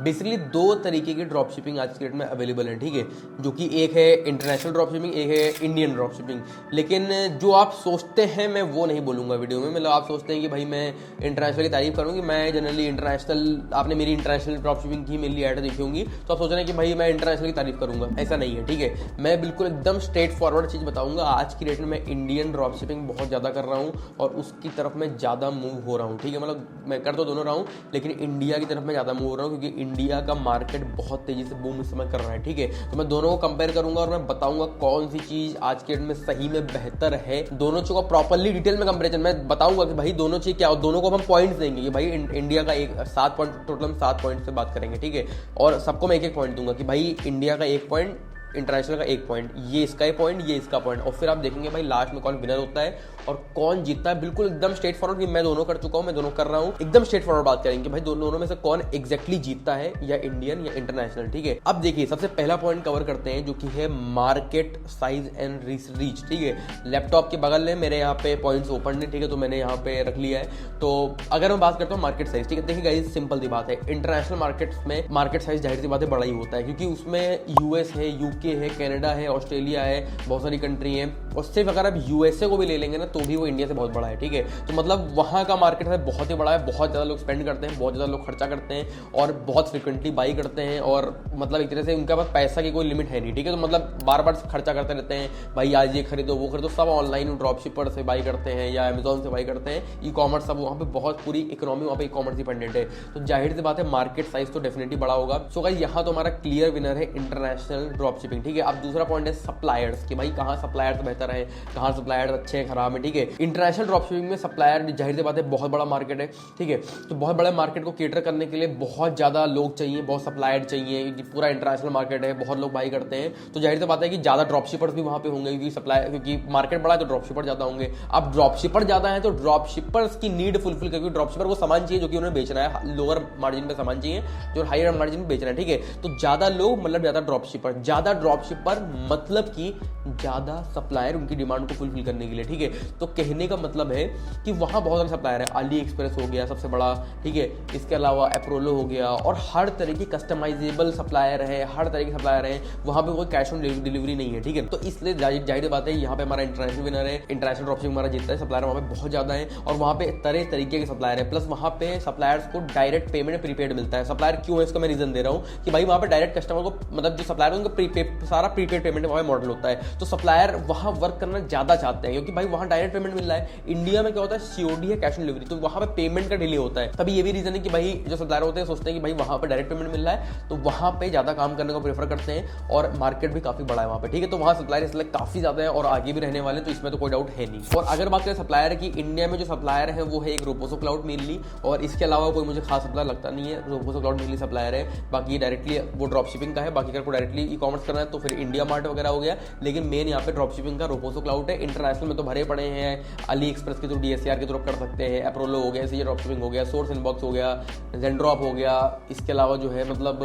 Basically दो तरीके की ड्रॉप शिपिंग आज के डेट में अवेलेबल है, ठीक है, जो कि एक है इंटरनेशनल ड्रॉप शिपिंग, एक है इंडियन ड्रॉप शिपिंग। लेकिन जो आप सोचते हैं मैं वो नहीं बोलूँगा वीडियो में। मतलब आप सोचते हैं कि भाई मैं इंटरनेशनल की तारीफ करूँगी, मैं जनरली इंटरनेशनल, आपने मेरी इंटरनेशनल ड्रॉप शिपिंग की मेरी ऐड देखी होंगी तो आप सोच रहे हैं कि भाई मैं इंटरनेशनल की तारीफ करूँगा, ऐसा नहीं है, ठीक है। मैं बिल्कुल एकदम स्ट्रेट फॉरवर्ड चीज़ बताऊँगा। आज की डेट में मैं इंडियन ड्रॉप शिपिंग बहुत ज़्यादा कर रहा हूँ और उसकी तरफ मैं ज़्यादा मूव हो रहा हूँ, ठीक है। मतलब मैं कर तो दोनों रहा हूँ, लेकिन इंडिया की तरफ मैं ज़्यादा मूव हो रहा हूँ क्योंकि इंडिया का मार्केट बहुत तेज़ी से बूम इस समय कर रहा है, ठीक है। तो मैं दोनों को कंपेयर करूँगा और मैं बताऊँगा कौन सी चीज़ आज के डेट में सही में बेहतर है। दोनों चीज़ों का प्रॉपरली डिटेल में कंपेरिजन मैं बताऊँगा कि भाई दोनों चीज़ क्या हो, दोनों को हम पॉइंट्स देंगे कि भाई इंडिया का एक 7 पॉइंट, टोटल हम 7 पॉइंट से बात करेंगे, ठीक है। और सबको मैं एक पॉइंट दूंगा कि भाई इंडिया का 1 पॉइंट, इंटरनेशनल का 1 पॉइंट, ये इसका पॉइंट, ये इसका पॉइंट, और फिर आप देखेंगे भाई लास्ट में कौन विनर होता है और कौन जीतता है। बिल्कुल एकदम स्ट्रेट फॉरवर्ड कि मैं दोनों कर चुका हूं, मैं दोनों कर रहा हूं, एकदम स्ट्रेट फॉरवर्ड बात करेंगे भाई दोनों में से कौन एग्जैक्टली जीतता है, या इंडियन या इंटरनेशनल, ठीक है। अब देखिए सबसे पहला पॉइंट कवर करते हैं जो कि है मार्केट साइज एंड रीच, ठीक है। लैपटॉप के बगल में मेरे यहाँ पे पॉइंट्स ओपन है, ठीक है, तो मैंने यहाँ पे रख लिया है। तो अगर मैं बात करता हूँ मार्केट साइज, ठीक है, देखिए गाइस सिंपल सी बात है, इंटरनेशनल मार्केट में मार्केट साइज जाहिर सी बात है बड़ा ही होता है क्योंकि उसमें यूएस है, यूके है, कनाडा है, ऑस्ट्रेलिया है, बहुत सारी कंट्री है। और सिर्फ अगर आप यूएसए को भी ले लेंगे ना तो भी वो इंडिया से बहुत बड़ा है, ठीक है। तो मतलब वहाँ का मार्केट है बहुत ही बड़ा है, बहुत ज़्यादा लोग स्पेंड करते हैं, बहुत ज़्यादा लोग खर्चा करते हैं और बहुत फ्रिक्वेंटली बाई करते हैं और मतलब एक तरह से उनके पास पैसा की कोई लिमिट है नहीं, ठीक है। तो मतलब बार बार खर्चा करते रहते हैं, भाई आज ये खरीदो वो खरीदो, सब ऑनलाइन ड्रॉप शिपर से बाई करते हैं या अमेजोन से बाई करते हैं, ई कॉमर्स सब वहाँ पे बहुत पूरी इकोनॉमी वहाँ पे ई कॉमर्स डिपेंडेंट है। तो जाहिर सी बात है मार्केट साइज तो डेफिनेटली बड़ा होगा। सो गाइस यहाँ तो हमारा क्लियर विनर है इंटरनेशनल ड्रॉप शिपिंग, ठीक है। अब दूसरा पॉइंट है सप्लायर्स कि भाई कहाँ सप्लायर्स बेहतर है, कहाँ सप्लायर्स अच्छे हैं खराब है, ठीक है। इंटरनेशनल ड्रॉप शिपिंग में सप्लायर जाहिर सी बात है बहुत बड़ा मार्केट है, ठीक है। तो बहुत बड़े मार्केट को केटर करने के लिए बहुत ज़्यादा लोग चाहिए, बहुत सप्लायर चाहिए, पूरा इंटरनेशनल मार्केट है, बहुत लोग बाई करते हैं। तो जाहिर सी बात है कि ज़्यादा ड्रॉप शिपर्स भी वहाँ पे होंगे क्योंकि सप्लाई, क्योंकि मार्केट बड़ा है तो ड्रॉप शिपर ज़्यादा होंगे। अब ड्रॉप शिपर ज़्यादा है तो ड्रॉप शिपर्स की नीड फुलफिल करके ड्रॉप शिपर को सामान चाहिए जो कि उन्हें बेचना है, लोअर मार्जिन पे सामान चाहिए जो हायर मार्जिन में बेचना है, ठीक है। तो ज़्यादा लोग मतलब ज़्यादा ड्रॉप शिपर मतलब कि ज़्यादा सप्लायर उनकी डिमांड को फुलफिल करने के लिए, ठीक है। तो कहने का मतलब है कि वहाँ बहुत सारे सप्लायर है, अली एक्सप्रेस हो गया सबसे बड़ा, ठीक है। इसके अलावा अप्रोलो हो गया और हर तरह की कस्टमाइजेबल सप्लायर है, हर तरह के सप्लायर हैं, वहाँ पे कोई कैश ऑन डिलीवरी नहीं है, ठीक है। तो इसलिए जाहिर बात है यहाँ पे हमारा इंटरनेशनल विनर है, इंटरनेशनल ड्रॉप शिपिंग हमारा जीतता है। सप्लायर वहाँ पे बहुत ज़्यादा है और वहाँ पे तरह तरीके के सप्लायर है, प्लस वहाँ पे सप्लायर्स को डायरेक्ट पेमेंट प्रीपेड मिलता है। सप्लायर क्यों है इसका मैं रीजन दे रहा हूँ कि भाई वहाँ पे डायरेक्ट कस्टमर को, मतलब जो सप्लायर है उनका सारा प्रीपेड पेमेंट वहाँ मॉडल होता है। तो सप्लायर वहाँ वर्क करना ज़्यादा चाहते हैं क्योंकि भाई वहाँ डायरेक्ट पेमेंट मिल रहा है। इंडिया में क्या होता है सीओडी है, कैश ऑन डिलीवरी, तो वहाँ पे पेमेंट का डिले होता है। तभी ये भी रीजन है कि भाई जो सप्लायर होते हैं सोचते हैं कि भाई वहाँ पे डायरेक्ट पेमेंट मिल रहा है तो वहाँ पे ज़्यादा काम करने को प्रेफर करते हैं और मार्केट भी काफ़ी बड़ा है वहाँ पे, ठीक है। तो वहाँ सप्लायर इसलिए काफ़ी ज़्यादा है और आगे भी रहने वाले, तो इसमें तो कोई डाउट है नहीं। और अगर बात करें सप्लायर की, इंडिया में जो सप्लायर है वो है एक रोपोसो क्लाउड मेनली, और इसके अलावा कोई मुझे खास सप्लायर लगता नहीं है। रोपोसो क्लाउड मेनली सप्लायर है, बाकी डायरेक्टली वो ड्रॉप शिपिंग का है। बाकी अगर डायरेक्टली ई कॉमर्स करना है तो फिर इंडिया मार्ट वगैरह हो गया, लेकिन मेन यहाँ पे ड्रॉप शिपिंग का रोपोसो क्लाउड है। इंटरनेशनल में तो भरे पड़े हैं, अली एक्सप्रेस के थ्रू DSCR के थ्रू कर सकते हैं, अप्रोलो हो गया, ड्रॉप शिपिंग हो गया, सोर्स इनबॉक्स हो गया, जेंड्रॉप हो गया। इसके अलावा जो है मतलब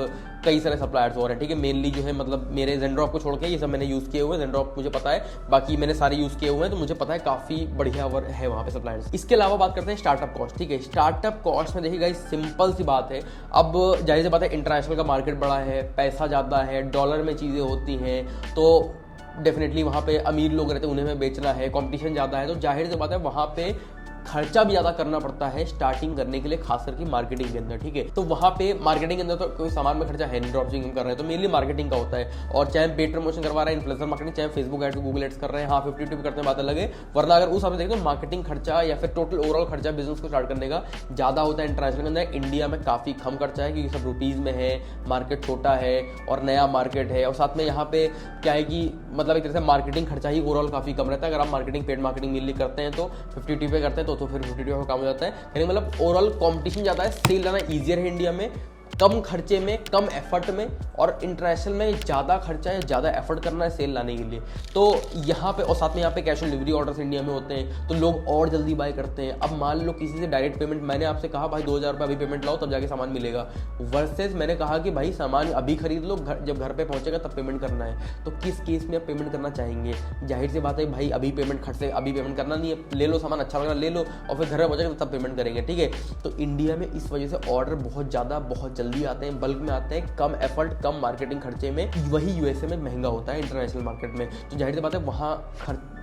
कई सारे सप्लायर्स और हैं, ठीक है। मेनली जो है मतलब मेरे जेंड्रॉप को छोड़ के ये सब मैंने यूज़ किए हुए हैं, जेंड्रॉप मुझे पता है, बाकी मैंने सारे यूज़ किए हुए हैं तो मुझे पता है काफ़ी बढ़िया है वहाँ पे सप्लायर्स। इसके अलावा बात करते हैं स्टार्टअप कॉस्ट, ठीक है। स्टार्टअप कॉस्ट में देखिए गाइस सिंपल सी बात है, अब जाहिर सी बात है इंटरनेशनल का मार्केट बड़ा है, पैसा ज़्यादा है, डॉलर में चीज़ें होती हैं, तो डेफिनेटली वहाँ पे अमीर लोग रहते हैं, उन्हें में बेचना है, कंपटीशन ज़्यादा है, तो जाहिर सी बात है वहाँ पे खर्चा भी ज़्यादा करना पड़ता है स्टार्टिंग करने के लिए, खास करके मार्केटिंग के अंदर, ठीक है। तो वहाँ पे मार्केटिंग के अंदर तो कोई सामान में खर्चा है नहीं, ड्रॉप शिपिंग कर रहे हैं तो मेनली मार्केटिंग का होता है। और चाहे पेड प्रमोशन करवा रहे हैं, इन्फ्लुएंसर मार्केटिंग, चाहे फेसबुक एड्स, गूगल एड्स कर रहे हैं, हाँ 50-50 भी करते हैं, बात अलग है। वरना अगर उस समय देखें तो मार्केटिंग खर्चा या फिर टोटल ओवरऑल खर्चा बिजनेस को स्टार्ट करने का ज़्यादा होता है इंटरनेशनल के अंदर। इंडिया में काफ़ी कम खर्चा है क्योंकि सब रुपीज़ में है, मार्केट छोटा है और नया मार्केट है, और साथ में यहाँ पे क्या है कि मतलब एक तरह से मार्केटिंग खर्चा ही ओवरऑल काफ़ी कम रहता है। अगर आप मार्केटिंग, पेड मार्केटिंग मेनली करते हैं तो 50-50 पे करते हैं तो फिर 50-50 का काम हो जाता है। यानी मतलब ओवरऑल कंपटीशन ज़्यादा है, सेल लाना ईजियर है इंडिया में, कम खर्चे में, कम एफर्ट में, और इंटरनेशनल में ज़्यादा खर्चा है, ज़्यादा एफर्ट करना है सेल लाने के लिए। तो यहाँ पे, और साथ में यहाँ पे cash on delivery orders India में होते हैं तो लोग और जल्दी बाय करते हैं। अब मान लो किसी से डायरेक्ट पेमेंट, मैंने आपसे कहा भाई 2000 रुपये अभी पेमेंट लाओ तब जाके सामान मिलेगा, वर्सेस मैंने कहा कि भाई सामान अभी खरीद लो, जब घर पर पहुँचेगा तब पेमेंट करना है। तो किस केस में आप पेमेंट करना चाहेंगे? जाहिर सी बात है भाई अभी पेमेंट खर्च से अभी पेमेंट करना नहीं है, ले लो सामान, अच्छा लगा ले लो और फिर घर में पहुँचेगा तब पेमेंट करेंगे, ठीक है। तो इंडिया में इस वजह से ऑर्डर बहुत ज़्यादा बहुत जल्दी जल्दी आते हैं, बल्क में आते हैं, कम एफर्ट कम मार्केटिंग खर्चे में, वही यूएसए में महंगा होता है इंटरनेशनल मार्केट में। तो जाहिर सी बात है वहाँ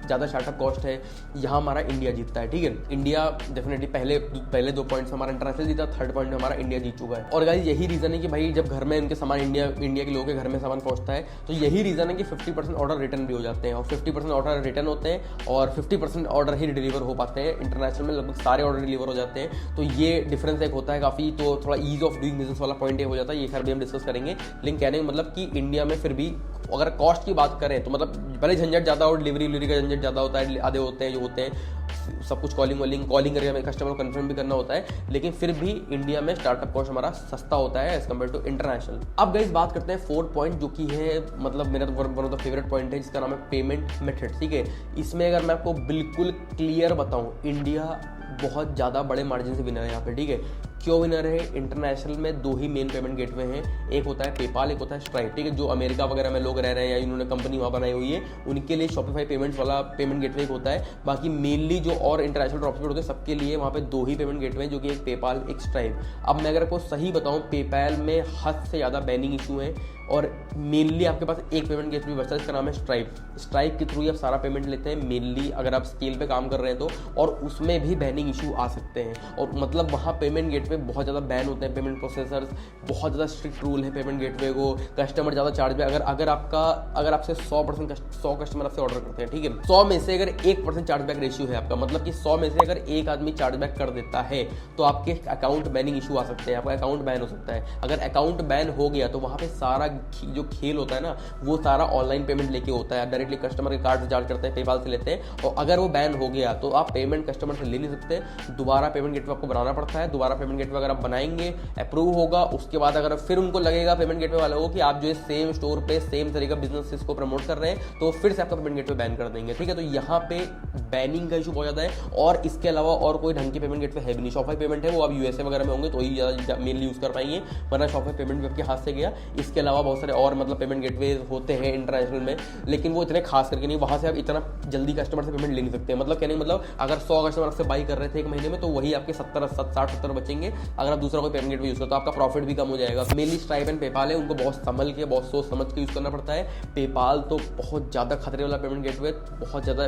ज़्यादा स्टार्टअप कॉस्ट है, यहाँ हमारा इंडिया जीतता है। ठीक है, इंडिया डेफिनेटली पहले 2 पॉइंट्स हमारा इंटरनेशनल जीता, 3rd पॉइंट हमारा इंडिया जीत चुका है। और गाइस यही रीज़न है कि भाई जब घर में इनके सामान इंडिया के लोगों के घर में सामान पहुंचता है तो यही रीज़न है कि 50% ऑर्डर रिटर्न भी हो जाते हैं, और 50% ऑर्डर रिटर्न होते हैं और 50% ऑर्डर ही डिलीवर हो पाते हैं। इंटरनेशनल में लगभग सारे ऑर्डर डिलीवर हो जाते हैं, तो ये डिफरेंस एक होता है काफ़ी। तो थोड़ा ईज ऑफ डूइंग बिजनेस वाला पॉइंट ये हो जाता है, ये खैर भी हम डिस्कस करेंगे। लेकिन कहने का मतलब कि इंडिया में फिर भी अगर कॉस्ट की बात करें तो मतलब पहले झंझट ज़्यादा और डिलीवरी का झंझट ज़्यादा होता है, आधे होते हैं जो होते हैं सब कुछ कॉलिंग करके हमें कस्टमर को कंफर्म भी करना होता है। लेकिन फिर भी इंडिया में स्टार्टअप कॉस्ट हमारा सस्ता होता है एज कम्पेयर टू इंटरनेशनल। अब गाइस बात करते हैं 4th पॉइंट, जो कि है मतलब मेरा one of the favourite point है, जिसका नाम है पेमेंट मेथड। ठीक है, इसमें अगर मैं आपको बिल्कुल क्लियर बताऊं, इंडिया बहुत ज़्यादा बड़े मार्जिन से विनर है यहाँ पे। ठीक है, क्यों विनर है? इंटरनेशनल में 2 ही मेन पेमेंट गेटवे हैं, एक होता है पेपाल, एक होता है स्ट्राइप। ठीक है, जो अमेरिका वगैरह में लोग रह रहे हैं या इन्होंने कंपनी वहाँ बनाई हुई है उनके लिए शॉपिफाई पेमेंट्स वाला पेमेंट गेटवे होता है। बाकी मेनली जो और इंटरनेशनल ड्रॉपशिपर होते हैं सबके लिए वहाँ पे 2 ही पेमेंट गेटवे हैं, जो कि एक पेपाल एक स्ट्राइप। अब मैं अगर आपको सही बताऊँ, पेपाल में हद से ज़्यादा बैनिंग इशू है और मेनली आपके पास एक पेमेंट गेटवे बचता है, इसका नाम है स्ट्राइप। स्ट्राइप के थ्रू ही आप सारा पेमेंट लेते हैं मेनली अगर आप स्केल पे काम कर रहे हैं तो, और उसमें भी बैनिंग इशू आ सकते हैं। और मतलब वहाँ पेमेंट गेटवे बहुत ज़्यादा बैन होते हैं, पेमेंट प्रोसेसर्स बहुत ज़्यादा स्ट्रिक्ट रूल है पेमेंट गेटवे को, कस्टमर ज़्यादा चार्ज पे अगर आपसे 100 कस्टमर आपसे ऑर्डर करते हैं, ठीक है, 100 में से अगर 1% चार्ज बैक रेशियो है आपका, मतलब कि 100 में से अगर एक आदमी चार्ज बैक कर देता है तो आपके अकाउंट बैनिंग इशू आ सकते हैं, आपका अकाउंट बैन हो सकता है। अगर अकाउंट बैन हो गया तो वहाँ पे सारा जो खेल होता है ना वो सारा ऑनलाइन पेमेंट लेके होता है, डायरेक्टली कस्टमर के कार्ड से चार्ज करते हैं, पेपाल से लेते हैं। और अगर वो बैन हो गया तो आप पेमेंट कस्टमर से ले नहीं सकते, दोबारा पेमेंट गेटवे आपको बनाना पड़ता है। दोबारा पेमेंट गेटवे अगर आप बनाएंगे, अप्रूव होगा, उसके बाद अगर फिर उनको लगेगा पेमेंट गेटवे वालों को कि आप जो है सेम स्टोर पे सेम तरीका बिजनेस को प्रमोट कर रहे हैं, तो फिर से आपका पेमेंट गेटवे बैन कर देंगे। ठीक है, तो यहाँ पे बैनिंग का इशू बहुत ज्यादा है। और इसके अलावा और कोई ढंग की पेमेंट गेटवे है भी नहीं। शॉपिफाई पेमेंट है वो आप यूएसए वगैरह में होंगे तो ही ज्यादा मेनली यूज कर पाएंगे, वरना शॉपिफाई पेमेंट भी आपके हाथ से गया। इसके अलावा बहुत सारे और मतलब पेमेंट गेटवे होते हैं इंटरनेशनल में, लेकिन वो इतने खास करके नहीं, वहां से आप इतना जल्दी कस्टमर से पेमेंट ले नहीं सकते। मतलब कहने मतलब अगर 100 कस्टमर आपसे बाई कर रहे थे एक महीने में तो वही आपके 60-70 बचेंगे। अगर आप दूसरा कोई पेमेंट गेटवे यूज करते तो आपका प्रॉफिट भी कम हो जाएगा। मेनली स्ट्राइप एंड पेपाल है, उनको बहुत संभल के बहुत सोच समझ के यूज करना पड़ता है। पेपाल तो बहुत ज्यादा खतरे वाला पेमेंट गेटवे, बहुत ज्यादा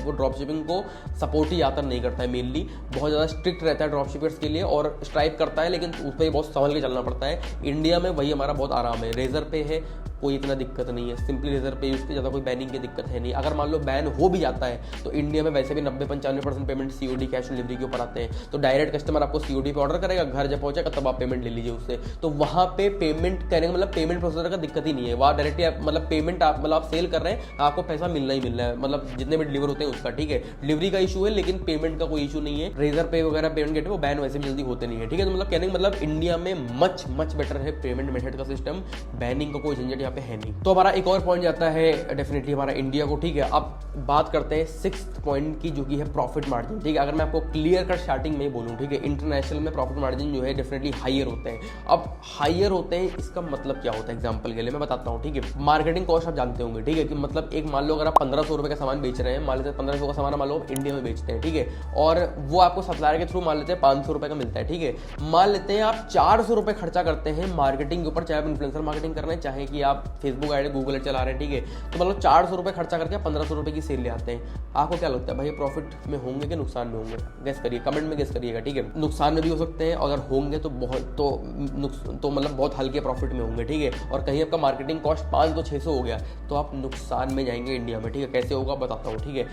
वो ड्रॉप शिपिंग को सपोर्ट ही आता नहीं करता है, मेनली बहुत ज्यादा स्ट्रिक्ट रहता है ड्रॉप शिपर्स के लिए। और स्ट्राइप करता है लेकिन उस पर बहुत संभल के चलना पड़ता है। इंडिया में वही हमारा बहुत आराम है। रेजर पे है, कोई इतना दिक्कत नहीं है, सिंपली रेजर पे यूज की ज़्यादा कोई बैनिंग की दिक्कत है नहीं। अगर मान लो बैन हो भी जाता है तो इंडिया में वैसे भी 90-95% payment COD cash on delivery के ऊपर आते हैं, तो डायरेक्ट कस्टमर आपको सीओडी पे ऑर्डर करेगा, घर जब पहुंचेगा तब आप पेमेंट ले लीजिए उससे। तो वहाँ पे पेमेंट करने का मतलब पेमेंट प्रोसेसर का दिक्कत ही नहीं है, वहाँ डायरेक्टली मतलब पेमेंट आप मतलब आप सेल कर रहे हैं, आपको पैसा मिलना ही मिलना है, मतलब जितने भी डिलीवर होते हैं उसका। ठीक है, डिलीवरी का इशू है लेकिन पेमेंट का कोई इशू नहीं है। रेजर पे वगैरह पेमेंट गेटवे वो बैन वैसे भी जल्दी होते नहीं है। ठीक है, तो मतलब कहने का मतलब इंडिया में मच बेटर है पेमेंट मेथड का सिस्टम, बैनिंग का कोई झंझट यहाँ पे है नहीं। तो हमारा एक और पॉइंट जाता है डेफिनेटली हमारा इंडिया को। ठीक है, अब बात करते हैं 6th पॉइंट की, जो कि है प्रॉफिट मार्जिन। ठीक है, अगर मैं आपको क्लियर कट स्टार्टिंग में ही बोलूं, ठीक है, इंटरनेशनल में प्रॉफिट मार्जिन जो है डेफिनेटली हाईयर होते हैं। अब हाईयर होते हैं इसका मतलब क्या होता है, एग्जांपल के लिए मैं बताता हूं। ठीक है, मार्केटिंग कॉस्ट आप जानते होंगे। ठीक है, कि मतलब एक मान लो अगर आप 1500 रुपए का सामान बेच रहे हैं, मान लेते हैं 1500 का सामान मान लो इंडिया में बेचते हैं, ठीक है, और वो आपको सप्लायर के थ्रू मान लेते हैं 500 रुपए का मिलता है। ठीक है, मान लेते हैं आप 400 रुपए खर्चा करते हैं मार्केटिंग के ऊपर, चाहे आप इन्फ्लुएंसर मार्केटिंग कर रहे हैं, चाहे कि आप फेसबुक आईडी गूगल चला रहे हैं। ठीक है, तो मतलब 400 रुपए खर्चा करके 1500 रुपए की सेल ले आते हैं। आपको क्या लगता है भाई, प्रॉफिट में होंगे कि नुकसान में होंगे? गेस करिए, कमेंट में गेस करिएगा। ठीक है, नुकसान में भी हो सकते हैं, अगर होंगे तो बहुत तो मतलब बहुत हल्के प्रॉफिट में होंगे। ठीक है, और कहीं आपका मार्केटिंग कॉस्ट 500-600 हो गया तो आप नुकसान में जाएंगे इंडिया में। ठीक है, कैसे होगा बताता हूँ। ठीक है,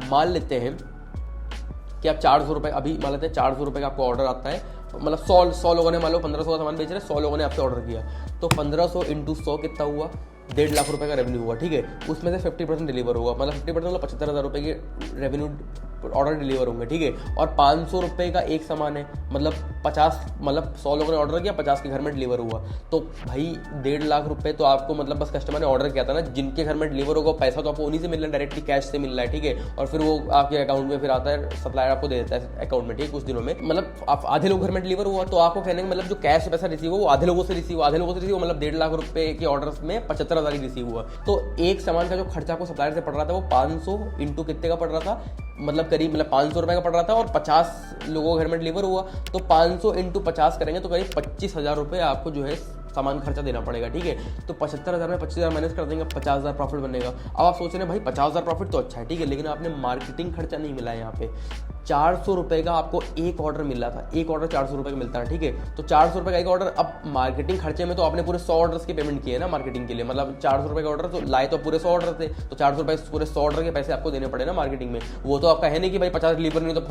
मान लेते हैं कि आप 400 रुपए, अभी मान लेते हैं 400 रुपए का आपको ऑर्डर आता है, मतलब 100 लोगों ने मान लो 1500 का सामान बेच रहे हैं, 100 लोगों ने आपसे ऑर्डर किया, तो 1500 × 100 कितना हुआ? 1.5 लाख रुपए का रेवेन्यू हुआ। ठीक है, उसमें से 50% डिलीवर होगा, मतलब 50% मतलब 75,000 रुपए के रेवेन्यू ऑर्डर डिलीवर होंगे। ठीक है, और 500 रुपए का एक सामान है, मतलब 100 लोगों ने ऑर्डर किया, 50 के घर में डिलीवर हुआ, तो भाई 1.5 लाख रुपए तो आपको मतलब बस कस्टमर ने ऑर्डर किया था ना, जिनके घर में डिलीवर होगा पैसा तो आपको उन्हीं से मिल रहा है, डायरेक्टली कैश से मिल रहा है। ठीक है, और फिर वो आपके अकाउंट में फिर आता है, सप्लायर आपको दे देता है अकाउंट में। ठीक है, कुछ दिनों में मतलब आप आधे लोग घर में डिलीवर हुआ, तो आपको कहने का मतलब जो कैश पैसा रिसीव हो वो आधे लोगों से रिसीव मतलब 1.5 लाख रुपए के ऑर्डर में 75,000 ही रिसीव हुआ। तो एक सामान का जो खर्चा को सप्लायर से पड़ रहा था वो 500 इंटू कितने का पड़ रहा था? मतलब करीब 500 रुपये का पड़ रहा था और 50 लोगों के घर में डिलीवर हुआ, तो 500 इंटू 50 करेंगे तो करीब 25,000 रुपये आपको जो है सामान खर्चा देना पड़ेगा, ठीक है। तो 75,000 में 25,000 माइनस कर देंगे, 50,000 प्रॉफिट बनेगा। अब आप सोच रहे हैं भाई 50,000 प्रॉफिट तो अच्छा है, ठीक है, लेकिन आपने मार्केटिंग खर्चा नहीं मिला है यहाँ पे। 400 रुपये का आपको एक ऑर्डर मिल रहा था, एक ऑर्डर 400 रुपये का मिलता है, ठीक है। तो 400 रुपये का एक ऑर्डर, अब मार्केटिंग खर्चे में तो आपने पूरे 100 ऑर्डर्स की पेमेंट की है ना मार्केटिंग के लिए, मतलब 400 रुपये का ऑर्डर तो लाए तो पूरे 100 ऑर्डर थे, तो 400 रुपये पूरे 100 ऑर्डर के पैसे आपको देने पड़े ना मार्केटिंग में। वो तो आपका है नहीं कि भाई 50 डिलीवर नहीं तो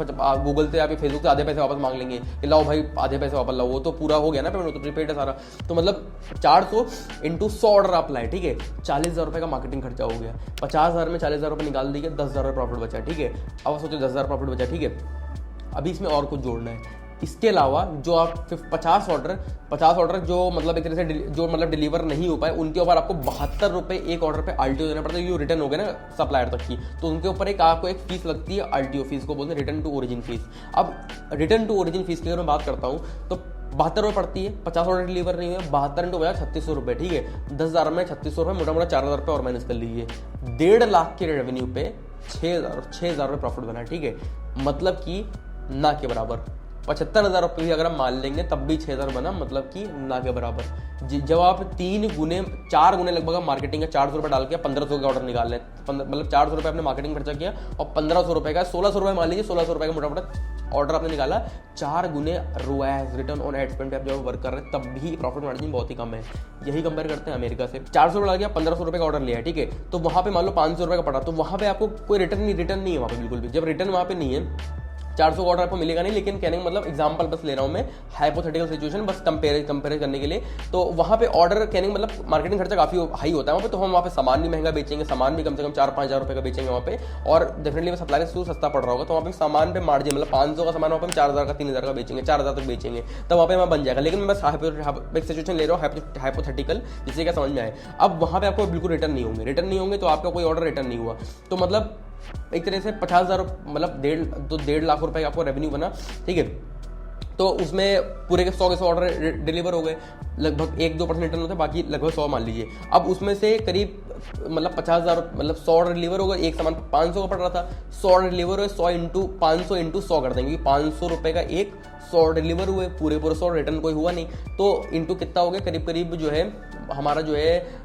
गूगल से या फेसबुक से आधे पैसे वापस मांग लेंगे कि लाओ भाई आधे पैसे वापस लाओ, वो तो पूरा हो गया ना पेमेंट, वो तो प्रीपेड है सारा। तो मतलब 400 इंटू 100 ऑर्डर आप लाए, ठीक है, 40,000 रुपये का मार्केटिंग खर्चा हो गया। 50,000 में 40,000 रुपये निकाल दिए, 10,000 प्रॉफिट बचा, ठीक है। अब सोचो 10,000 प्रॉफिट बचा, ठीक है। अभी इसमें और कुछ जोड़ना है, इसके अलावा जो आप 50 ऑर्डर जो मतलब एक तरह से जो मतलब डिलीवर नहीं हो पाए, उनके ऊपर आपको 72 रुपये एक ऑर्डर पे आरटीओ देना पड़ता है, जो रिटर्न हो गया ना सप्लायर तक की, तो उनके ऊपर एक आपको एक फीस लगती है, आरटीओ फीस को बोलते हैं रिटर्न टू ओरिजिन फीस। अब रिटर्न टू ओरिजिन फीस की अगर मैं बात करता हूँ तो 72 रुपये पड़ती है, 50 ऑर्डर डिलीवर नहीं हुए, 72 इंटू 3600 रुपये, ठीक है। 10,000 में 3600 रुपये, मोटा मोटा 4,000 रुपये और माइनस कर लीजिए। 1.5 लाख के रेवेन्यू पे 6,000 रुपये प्रॉफिट बना, ठीक है, मतलब कि ना के बराबर। 75,000 रुपये भी अगर हम मान लेंगे तब भी 6,000 बना, मतलब कि ना के बराबर। जब आप 4 गुने लगभग मार्केटिंग का 400 रुपये डाल के 1,500 का ऑर्डर निकाल लें, मतलब 400 रुपये आपने मार्केटिंग खर्चा किया और 1,500 रुपये का 1,600 रुपये मान लीजिए, 1,600 रुपये का मोटा मोटा ऑर्डर आपने निकाला, 4 गुने रोएस रिटर्न ऑन एड स्पेंड पे आप जब वर्क कर रहे हैं तब भी प्रॉफिट मार्जिन बहुत ही कम है। यही कंपेयर करते हैं अमेरिका से। 400 रुपये डाल गया, 1,500 रुपये का ऑर्डर लिया है, ठीक है, तो वहाँ पे मान लो 500 रुपये का पड़ा, तो वहाँ पे आपको कोई रिटर्न नहीं है वहाँ पे बिल्कुल भी। जब रिटर्न वहाँ पे नहीं है, 400 का ऑर्डर आपको मिलेगा नहीं, लेकिन कहने का मतलब एग्जांपल बस ले रहा हूं मैं, हाइपोथेटिकल सिचुएशन बस कंपेयर करने के लिए। तो वहां पे ऑर्डर कहने का मतलब मार्केटिंग खर्चा काफी हाई होता है वहां पे, तो हम वहां पे सामान भी महंगा बेचेंगे, सामान भी कम से कम 4-5 हज़ार रुपये का बेचेंगे वहां पे, और डेफिनेटली सप्लायर से सस्ता पड़ रहा होगा, तो वहाँ पे सामान पे मार्जिन मतलब 500 का सामान वहाँ पे हम 4,000 का 3,000 का बेचेंगे, 4,000 तक बेचेंगे, तब वहाँ पे हमारा बन जाएगा। लेकिन मैं बस एक सिचुएशन ले रहा हूँ हाइपोथेटिकल, जिससे क्या समझ में आए। अब वहाँ पे आपको बिल्कुल रिटर्न नहीं होंगे, तो आपका कोई ऑर्डर रिटर्न नहीं हुआ, तो मतलब एक तरह से 50,000 मतलब 1.5 लाख रुपए का आपको रेवेन्यू बना, ठीक है। तो उसमें पूरे के 100 ऑर्डर डिलीवर हो गए, लगभग 1-2% रिटर्न होता है, बाकी लगभग 100 मान लीजिए। अब उसमें से करीब मतलब 50,000 मतलब 100 ऑर्डर डिलीवर हो गए, एक सामान 500 का पड़ रहा था, 100 ऑर्डर डिलीवर हुए, 100 इंटू 500 इंटू 100 कर देंगे, 500 रुपये का एक 100 ऑर्डर डिलीवर हुए, पूरे 100 रिटर्न कोई हुआ नहीं, तो इंटू कितना हो गया, करीब जो है हमारा जो है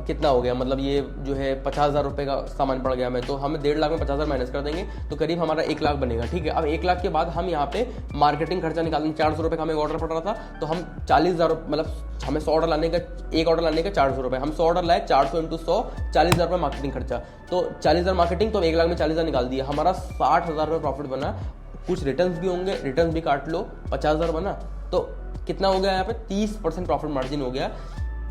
कितना हो गया, मतलब ये जो है 50,000 रुपये का सामान पड़ गया हमें, तो हमें 1.5 लाख में 50,000 माइनस कर देंगे, तो करीब हमारा 1 लाख बनेगा, ठीक है। अब 1 लाख के बाद हम यहाँ पे मार्केटिंग खर्चा निकालेंगे, 400 रुपये का हमें ऑर्डर पड़ रहा था, तो हम 40,000 मतलब हमें 100 ऑर्डर लाने का, एक ऑर्डर लाने का 400 रुपये, हम 100 ऑर्डर लाए, 400 इंटू 100 40,000 रुपये मार्केटिंग खर्चा, तो 40,000 मार्केटिंग, तो 1 लाख में 40,000 निकाल दिया, हमारा 60,000 रुपये प्रॉफिट बना। कुछ रिटर्न्स भी होंगे, रिटर्न्स भी काट लो, 50,000 बना, तो कितना हो गया यहाँ पे 30% प्रॉफिट मार्जिन हो गया।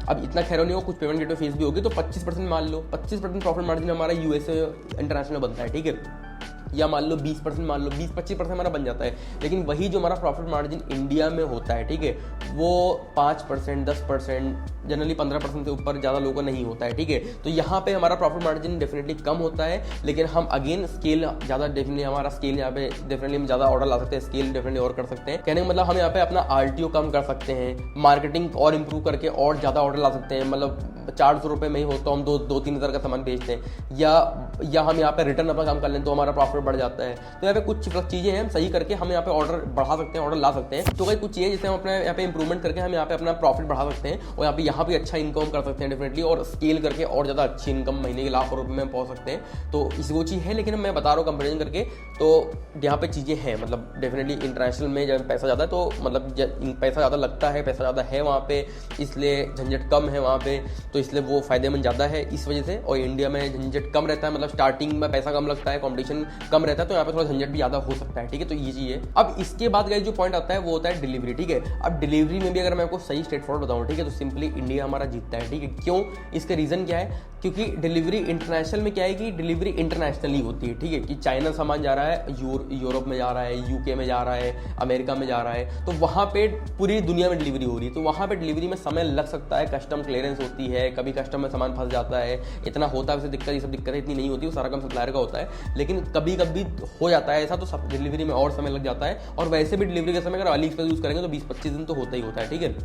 अब इतना खैर नहीं हो, कुछ पेमेंट गेटवे फीस भी होगी, तो 25% मान लो, 25% प्रॉफिट मार्जिन हमारा यूएसए इंटरनेशनल में बनता है, ठीक है, या मान लो 20% मान लो, 20-25% हमारा बन जाता है। लेकिन वही जो हमारा प्रॉफिट मार्जिन इंडिया में होता है, ठीक है, वो 5%, 10%, जनरली 15% से ऊपर ज़्यादा लोगों का नहीं होता है, ठीक है। तो यहाँ पे हमारा प्रॉफिट मार्जिन डेफिनेटली कम होता है, लेकिन हम अगेन स्केल ज़्यादा, डेफिनेटली हमारा स्केल यहाँ पे डेफिनेटली हम ज़्यादा ऑर्डर ला सकते हैं, स्केल डेफिनेटली और कर सकते हैं। कहने का मतलब हम यहाँ पे अपना आरटीओ कम कर सकते हैं, मार्केटिंग और इम्प्रूव करके और ज़्यादा ऑर्डर ला सकते हैं, मतलब 400 रुपये में ही हो तो हम 2-3 हज़ार का सामान बेचते हैं, या हम यहाँ पे रिटर्न अपना काम कर लें तो हमारा प्रॉफिट बढ़ जाता है। तो यहाँ पे कुछ चीज़ें हैं हम सही करके हम यहाँ पे ऑर्डर बढ़ा सकते हैं, ऑर्डर ला सकते हैं। तो कई कुछ चीज़ें जिससे हम अपने यहाँ पे इंप्रूवमेंट करके हम यहाँ पे अपना प्रॉफिट बढ़ा सकते हैं, और यहाँ पे अच्छा इनकम कर सकते हैं डेफिनेटली, और स्केल करके और ज़्यादा अच्छी इनकम महीने के लाखों रुपये में पहुँच सकते हैं। तो इस वो चीज़ है, लेकिन मैं बता रहा हूँ कंपेरिजन करके, तो यहाँ पे चीज़ें हैं, मतलब डेफिनेटली इंटरनेशनल में जब पैसा ज़्यादा है तो मतलब पैसा ज़्यादा लगता है, पैसा ज़्यादा है वहाँ पे, इसलिए झंझट कम है वहाँ पे, तो इसलिए वो फायदेमंद ज़्यादा है इस वजह से। और इंडिया में झंझट कम रहता है, मतलब स्टार्टिंग में पैसा कम लगता है, कॉम्पिटिशन कम रहता है, तो यहाँ पे थोड़ा झंझट भी ज़्यादा हो सकता है, ठीक है। तो ये चीज़ है। अब इसके बाद गाइस जो पॉइंट आता है वो होता है डिलीवरी, ठीक है। अब डिलीवरी में भी अगर मैं आपको सही स्ट्रेट फॉरवर्ड बताऊँ, ठीक है, तो सिंपली इंडिया हमारा जीतता है, ठीक है। क्यों? इसका रीज़न क्या है? क्योंकि डिलीवरी इंटरनेशनल में क्या है कि डिलीवरी इंटरनेशनली होती है, ठीक है, कि चाइना सामान जा रहा है, यूरोप में जा रहा है, यूके में जा रहा है, अमेरिका में जा रहा है, तो वहाँ पे पूरी दुनिया में डिलीवरी हो रही है, तो वहाँ पे डिलीवरी में समय लग सकता है, कस्टम क्लियरेंस होती है, कभी कस्टम में सामान फंस जाता है, इतना होता है, वैसे दिक्कत, ये सब दिक्कतें इतनी नहीं होती, वो सारा काम सप्लायर का होता है, लेकिन कभी कभी हो जाता है ऐसा, तो सब डिलीवरी में और समय लग जाता है। और वैसे भी डिलीवरी का समय अगर अली एक्सप्रेस यूज़ करेंगे तो 20-25 दिन तो होता ही होता है, ठीक है।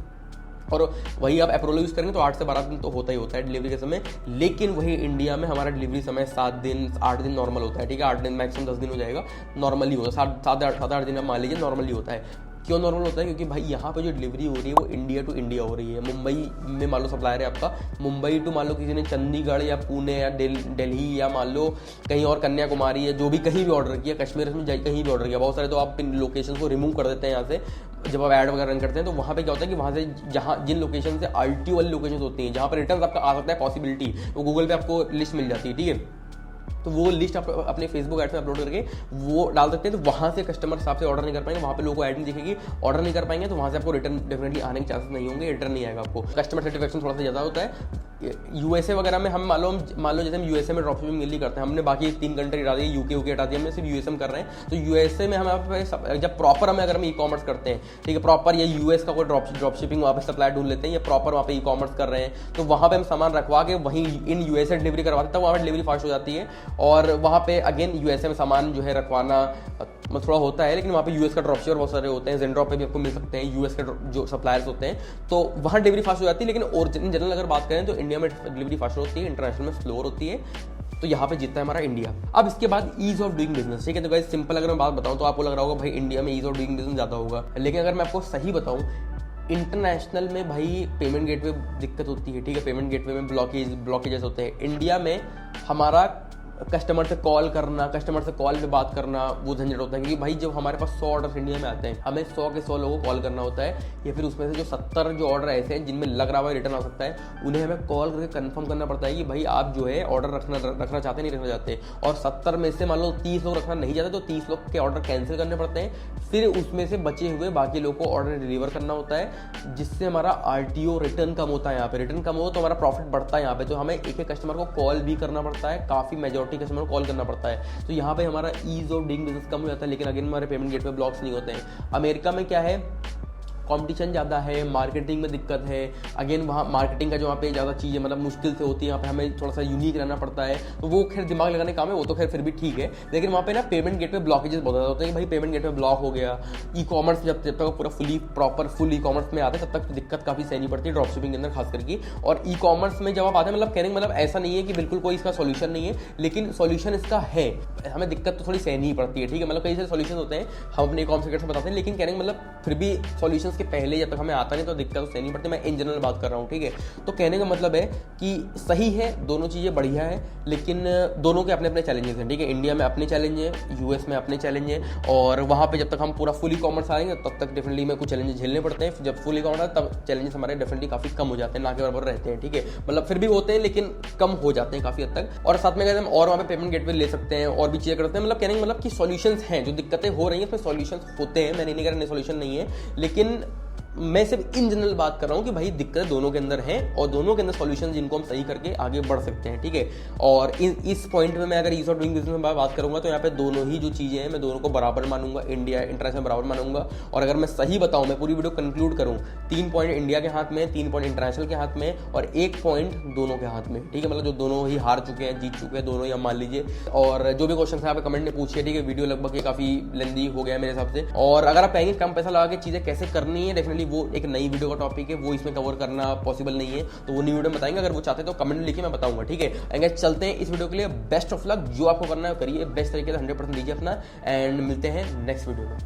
और वही आप अप्रोलो यूज़ करेंगे तो 8 से 12 दिन तो होता ही होता है डिलीवरी के समय। लेकिन वही इंडिया में हमारा डिलीवरी समय 7 दिन 8 दिन नॉर्मल होता है, ठीक है। 8 दिन मैक्सिमम 10 दिन हो जाएगा, नॉर्मली होता है। 7-8 दिन आप मान लीजिए नॉर्मली होता है। क्यों नॉर्मल होता है? क्योंकि भाई यहाँ पे जो डिलीवरी हो रही है वो इंडिया टू इंडिया हो रही है। मुंबई में मान लो सप्लायर है आपका, मुंबई टू मान लो किसी ने चंडीगढ़ या पुणे या दिल्ली या मान लो कहीं और कन्याकुमारी है, जो भी कहीं भी ऑर्डर किया, कश्मीर में कहीं भी ऑर्डर किया, बहुत सारे तो आप इन लोकेशन को रिमूव कर देते हैं यहाँ से। जब आप ऐड वगैरह रन करते हैं तो वहाँ पे क्या होता है कि वहाँ से जहाँ जिन लोकेशन से RTO वाली लोकेशन होती हैं, जहाँ पर रिटर्न आपका आ सकता है पॉसिबिलिटी, वो गूगल पे आपको लिस्ट मिल जाती है, ठीक है। तो वो लिस्ट आप अपने फेसबुक ऐड में अपलोड करके वो डाल सकते हैं। तो वहाँ से कस्टमर हिसाब से ऑर्डर नहीं कर पाएंगे, वहाँ पे लोगों को ऐड नहीं दिखेगी, ऑर्डर नहीं कर पाएंगे, तो वहाँ से आपको रिटर्न डेफिनेटली आने के चांसेस नहीं होंगे, रिटर्न नहीं आएगा आपको। कस्टमर सेटिस्फेक्शन थोड़ा सा ज़्यादा होता है। USA वगैरह में हम मान लो जैसे हम USA में ड्रॉप शिपिंग मिली करते हैं, हमने बाकी 3 कंट्री हटा दी, UK हटा दिया, हमने सिर्फ USA में कर रहे हैं। तो USA में हम जब प्रॉपर अगर हम ई-कॉमर्स करते हैं, ठीक है, प्रॉपर या US का कोई ड्रॉप शिपिंग वहाँ पे सप्लाई ढूंढ लेते हैं या प्रॉपर वहाँ पे ई-कॉमर्स कर रहे हैं, तो वहाँ पे हम सामान रखवा के वहीं इन USA डिलीवरी करवाते हैं, तब वहाँ पर डिलीवरी फास्ट हो जाती है। और वहाँ पे अगेन USA में सामान जो है रखवाना थोड़ा होता है, लेकिन वहाँ पे US का ड्रॉप शिपर बहुत सारे होते हैं, ज़ेनड्रॉप पे भी आपको मिल सकते हैं US के जो सप्लायर्स होते हैं, तो वहाँ डिलीवरी फास्ट हो जाती है। लेकिन और इन जनरल अगर बात करें तो इंडिया में डिलीवरी फास्ट होती है, इंटरनेशनल में स्लोअर होती है। तो यहाँ पे जीतता है हमारा इंडिया। अब इसके बाद ईज ऑफ डूइंग बिजनेस, ठीक है। तो गाइस सिंपल अगर मैं बात बताऊँ तो आपको लग रहा होगा भाई इंडिया में ईज ऑफ डूइंग बिजनेस ज़्यादा होगा, लेकिन अगर मैं आपको सही बताऊँ, इंटरनेशनल में भाई पेमेंट गेटवे दिक्कत होती है, ठीक है। पेमेंट गेटवे में ब्लॉकेजेस होते हैं। इंडिया में हमारा कस्टमर से कॉल करना, कस्टमर से कॉल पे बात करना वो झंझट होता है, क्योंकि भाई जब हमारे पास 100 ऑर्डर इंडिया में आते हैं, हमें 100 के 100 लोगों को कॉल करना होता है, या फिर उसमें से जो 70 जो ऑर्डर ऐसे हैं जिनमें लग रहा है रिटर्न आ सकता है, उन्हें हमें कॉल करके कंफर्म करना पड़ता है कि भाई आप जो है ऑर्डर रखना चाहते नहीं रखना चाहते। और 70 में से मान लो 30 लोग रखना नहीं चाहते, तो 30 लोग के ऑर्डर कैंसिल करने पड़ते हैं। फिर उसमें से बचे हुए बाकी लोगों को ऑर्डर डिलीवर करना होता है, जिससे हमारा RTO रिटर्न कम होता है। यहाँ पे रिटर्न कम हो तो हमारा प्रॉफिट बढ़ता है यहाँ पे। तो हमें एक कस्टमर को कॉल भी करना पड़ता है, काफ़ी मेजॉरिटी कस्टमर को कॉल करना पड़ता है। तो यहाँ पे हमारा ईज ऑफ डूइंग बिजनेस कम हो जाता है। लेकिन अगेन हमारे पेमेंट गेटवे ब्लॉक्स नहीं होते हैं। अमेरिका में क्या है, कंपटीशन ज़्यादा है, मार्केटिंग में दिक्कत है। अगेन वहाँ मार्केटिंग का जो वहाँ पे ज़्यादा चीज़ें मतलब मुश्किल से होती है, यहाँ पे हमें थोड़ा सा यूनिक रहना पड़ता है। तो वो खैर दिमाग लगाने काम है, वो तो खैर फिर भी ठीक है। लेकिन वहाँ पे ना पेमेंट गेटवे ब्लॉकेजेस बहुत ज़्यादा होते हैं कि भाई पेमेंट गेटवे ब्लॉक हो गया। ई-कॉमर्स जब तक पूरा फुल ई-कॉमर्स में आते हैं तब तक दिक्कत काफ़ी सहनी पड़ती है ड्रॉप शिपिंग के अंदर खास करके। और ई-कॉमर्स में जब आप आते हैं मतलब कहने मतलब ऐसा नहीं है कि बिल्कुल कोई इसका सोल्यूशन नहीं है, लेकिन सोल्यूशन इसका है। हमें दिक्कत तो थोड़ी सहनी ही पड़ती है, ठीक है। मतलब कई सारे सोल्यूशन होते हैं, हम अपने ई-कॉमर्स से बताते हैं, लेकिन कहने मतलब फिर भी सोल्यूशन के पहले जब तक हमें आता नहीं तो दिक्कत तो सहनी पड़ती है। मैं इन जनरल बात कर रहा हूँ, ठीक है। तो कहने का मतलब है कि सही है, दोनों चीज़ें बढ़िया है, लेकिन दोनों के अपने अपने चैलेंजेस हैं, ठीक है। इंडिया में अपने चैलेंज है, US में अपने चैलेंज है, और वहाँ पे जब तक हम पूरा फुल ई कॉमर्स आएंगे तब तक डेफिनेटली में कुछ चैलेंजेस झेलने पड़ते हैं। जब फुल ई कॉमर्स आए तब चैलेंजेस हमारे डेफिनेटली काफ़ी कम हो जाते हैं, ना के बराबर रहते हैं, ठीक है। मतलब फिर भी होते हैं लेकिन कम हो जाते हैं काफ़ी हद तक। और साथ में कहते हैं और वहाँ पे पेमेंट गेटवे ले सकते हैं और भी चीज़ें करते हैं। मतलब कहने मतलब कि सॉल्यूशंस हैं, जो दिक्कतें हो रही हैं उसमें सॉल्यूशंस होते हैं। मैंने नहीं कह रहा सॉल्यूशन नहीं है, लेकिन मैं सिर्फ इन जनरल बात कर रहा हूँ कि भाई दिक्कतें दोनों के अंदर हैं और दोनों के अंदर सॉल्यूशन जिनको हम सही करके आगे बढ़ सकते हैं, ठीक है। और इस पॉइंट में मैं अगर ईज ऑफ डूइंग बिजनेस में बात करूंगा तो यहाँ पे दोनों ही जो चीज़ें हैं मैं दोनों को बराबर मानूंगा, इंडिया इंटरनेशनल बराबर मानूंगा। और अगर मैं सही बताऊँ, मैं पूरी वीडियो कंक्लूड करूँ, 3 पॉइंट इंडिया के हाथ में, 3 पॉइंट इंटरनेशनल के हाथ में और 1 पॉइंट दोनों के हाथ में, ठीक है। मतलब जो दोनों ही हार चुके हैं, जीत चुके हैं दोनों ही, आप मान लीजिए। और जो भी क्वेश्चन है आप कमेंट में पूछिए, ठीक है। वीडियो लगभग काफ़ी लेंदी हो गया मेरे हिसाब से। और अगर आप कहेंगे कम पैसा लगा के चीज़ें कैसे करनी है, डेफिनेटली वो एक नई वीडियो का टॉपिक है, वो इसमें कवर करना पॉसिबल नहीं है, तो वो न्यू वीडियो में बताएंगे। अगर वो चाहते हैं तो कमेंट में लिखिए, मैं बताऊंगा, ठीक है। एंड चलते हैं इस वीडियो के लिए। बेस्ट ऑफ लक, जो आपको करना है करिए, बेस्ट तरीके से 100% दीजिए अपना, एंड मिलते हैं नेक्स्ट वीडियो में।